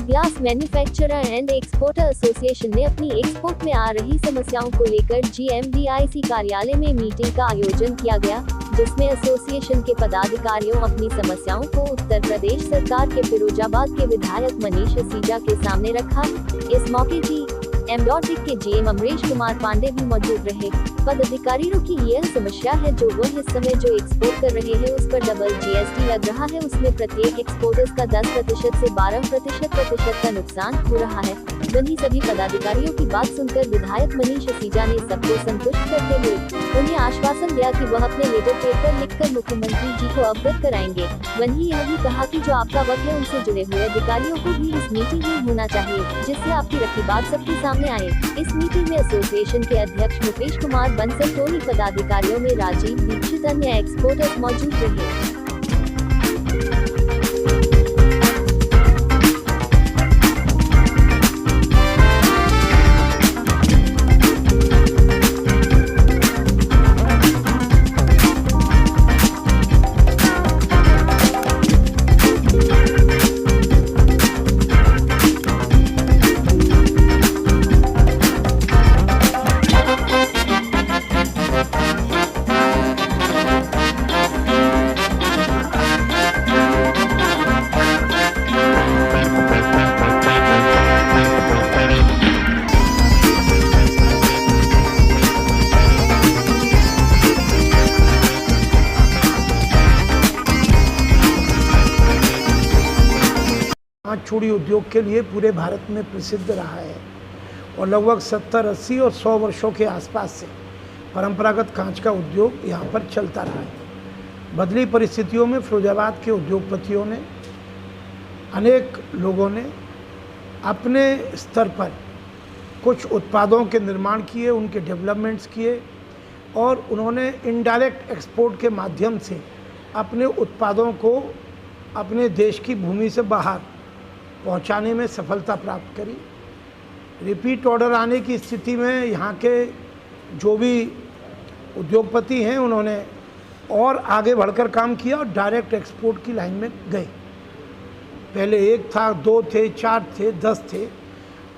Glass manufacturer and exporter association ने अपनी export में आ रही समस्याओं को लेकर GMDIC कार्यालय में मीटिंग का आयोजन किया गया, जिसमें एसोसिएशन के पदाधिकारियों अपनी समस्याओं को उत्तर प्रदेश सरकार के फिरोजाबाद के विधायक मनीष सिसोदिया के सामने रखा। इस मौके GMDIC के GM अमरेश कुमार पांडे भी मौजूद रहे। पदाधिकारियों की यह समस्या है जो वह इस समय जो एक्सपोर्ट कर रहे हैं उस पर डबल GST लग रहा है, उसमें प्रत्येक एक्सपोर्टर्स का 10% से 12% का नुकसान हो रहा है। वहीं सभी पदाधिकारियों की बात सुनकर विधायक मनीष सिसोदिया ने सबको संतुष्ट करते हुए उन्हें आश्वासन दिया कि वह अपने लेटर पेपर लिखकर मुख्यमंत्री जी को अवगत कराएंगे। वहीं यह भी कहा कि जो आपका वक्त है उनसे जुड़े हुए अधिकारियों को भी इस मीटिंग में होना चाहिए, जिससे आपकी रखी बात सबके सामने आए। इस मीटिंग में एसोसिएशन के अध्यक्ष मुकेश कुमार बंसल, टोली पदाधिकारियों में राजीव दीक्षित, अन्य एक्सपोर्टर्स मौजूद रहे। कांच चूड़ी उद्योग के लिए पूरे भारत में प्रसिद्ध रहा है और लगभग 70, 80 और 100 वर्षों के आसपास से परंपरागत कांच का उद्योग यहाँ पर चलता रहा है। बदली परिस्थितियों में फिरोजाबाद के उद्योगपतियों ने, अनेक लोगों ने अपने स्तर पर कुछ उत्पादों के निर्माण किए, उनके डेवलपमेंट्स किए और उन्होंने इनडायरेक्ट एक्सपोर्ट के माध्यम से अपने उत्पादों को अपने देश की भूमि से बाहर पहुंचाने में सफलता प्राप्त करी। रिपीट ऑर्डर आने की स्थिति में यहाँ के जो भी उद्योगपति हैं उन्होंने और आगे बढ़कर काम किया और डायरेक्ट एक्सपोर्ट की लाइन में गए। पहले 1 था, 2 थे, 4 थे, 10 थे।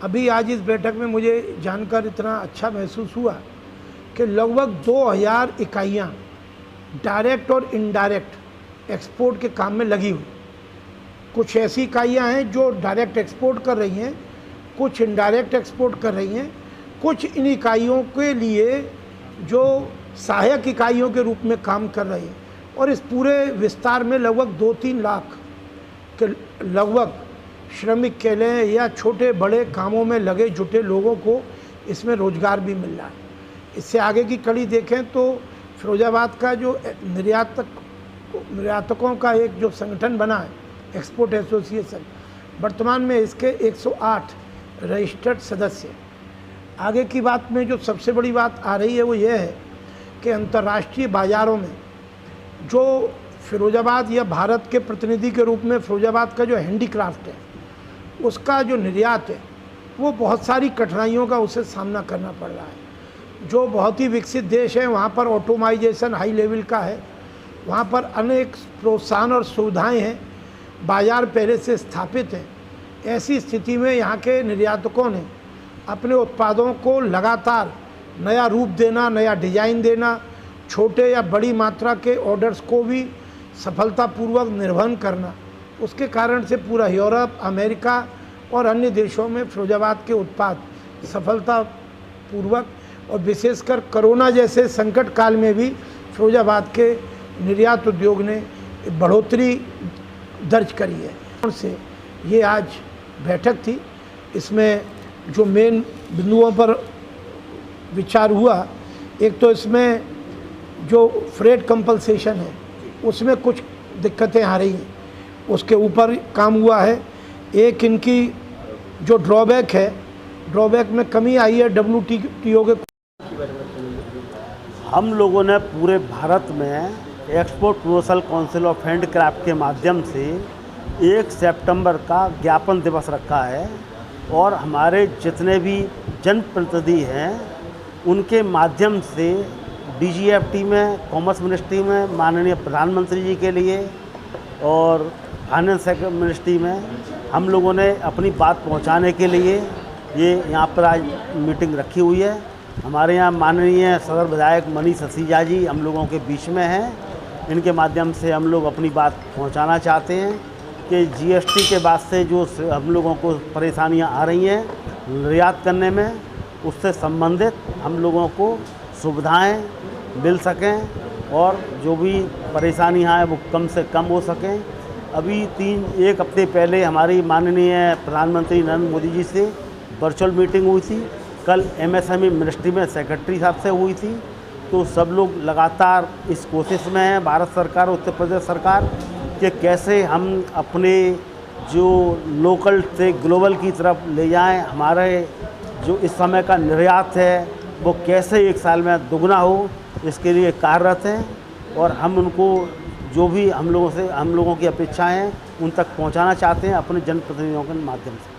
अभी आज इस बैठक में मुझे जानकर इतना अच्छा महसूस हुआ कि लगभग 2000 इकाइयाँ डायरेक्ट और इनडायरेक्ट एक्सपोर्ट के काम में लगी हुई। कुछ ऐसी इकाइयाँ हैं जो डायरेक्ट एक्सपोर्ट कर रही हैं, कुछ इनडायरेक्ट एक्सपोर्ट कर रही हैं, कुछ इन इकाइयों के लिए जो सहायक इकाइयों के रूप में काम कर रही हैं। और इस पूरे विस्तार में लगभग 2-3 लाख के लगभग श्रमिक कह लें या छोटे बड़े कामों में लगे जुटे लोगों को इसमें रोजगार भी मिल रहा है। इससे आगे की कड़ी देखें तो फिरोजाबाद का जो निर्यातकों का एक जो संगठन बना है, एक्सपोर्ट एसोसिएशन, वर्तमान में इसके 108 रजिस्टर्ड सदस्य। आगे की बात में जो सबसे बड़ी बात आ रही है वो ये है कि अंतर्राष्ट्रीय बाज़ारों में जो फिरोजाबाद या भारत के प्रतिनिधि के रूप में फिरोजाबाद का जो हैंडीक्राफ्ट है उसका जो निर्यात है वो बहुत सारी कठिनाइयों का उसे सामना करना पड़ रहा है। जो बहुत ही विकसित देश है वहाँ पर ऑटोमाइजेशन हाई लेवल का है, वहाँ पर अनेक प्रोत्साहन और सुविधाएं हैं, बाज़ार पहले से स्थापित है। ऐसी स्थिति में यहाँ के निर्यातकों ने अपने उत्पादों को लगातार नया रूप देना, नया डिज़ाइन देना, छोटे या बड़ी मात्रा के ऑर्डर्स को भी सफलतापूर्वक निर्वहन करना, उसके कारण से पूरा यूरोप, अमेरिका और अन्य देशों में फिरोजाबाद के उत्पाद सफलतापूर्वक और विशेषकर कोरोना जैसे संकट काल में भी फिरोजाबाद के निर्यात उद्योग ने बढ़ोतरी दर्ज करी है। उनसे ये आज बैठक थी। इसमें जो मेन बिंदुओं पर विचार हुआ, एक तो इसमें जो फ्रेट कंपलसेशन है उसमें कुछ दिक्कतें आ रही हैं, उसके ऊपर काम हुआ है। एक इनकी जो ड्रॉबैक है, ड्रॉबैक में कमी आई है WTO के। हम लोगों ने पूरे भारत में export promotion council of handcraft के माध्यम से 1 सितंबर का ज्ञापन दिवस रखा है और हमारे जितने भी जनप्रतिनिधि हैं उनके माध्यम से DGFT में, कॉमर्स मिनिस्ट्री में माननीय प्रधानमंत्री जी के लिए और फाइनेंस मिनिस्ट्री में हम लोगों ने अपनी बात पहुंचाने के लिए ये यहाँ पर आज मीटिंग रखी हुई है। हमारे यहाँ माननीय सदर विधायक मनीष ससीजा जी हम लोगों के बीच में हैं। इनके माध्यम से हम लोग अपनी बात पहुंचाना चाहते हैं कि जीएसटी के बाद से जो हम लोगों को परेशानियां आ रही हैं निर्यात करने में, उससे संबंधित हम लोगों को सुविधाएं मिल सकें और जो भी परेशानियां हैं वो कम से कम हो सकें। अभी एक हफ्ते पहले हमारी माननीय प्रधानमंत्री नरेंद्र मोदी जी से वर्चुअल मीटिंग हुई थी। कल एमएसएमई मिनिस्ट्री में सेक्रेटरी साहब से हुई थी। तो सब लोग लगातार इस कोशिश में हैं, भारत सरकार, उत्तर प्रदेश सरकार, कि कैसे हम अपने जो लोकल से ग्लोबल की तरफ ले जाएं। हमारे जो इस समय का निर्यात है वो कैसे एक साल में दुगना हो, इसके लिए कार्यरत हैं और हम उनको जो भी हम लोगों की अपेक्षाएं हैं उन तक पहुंचाना चाहते हैं अपने जनप्रतिनिधियों के माध्यम से।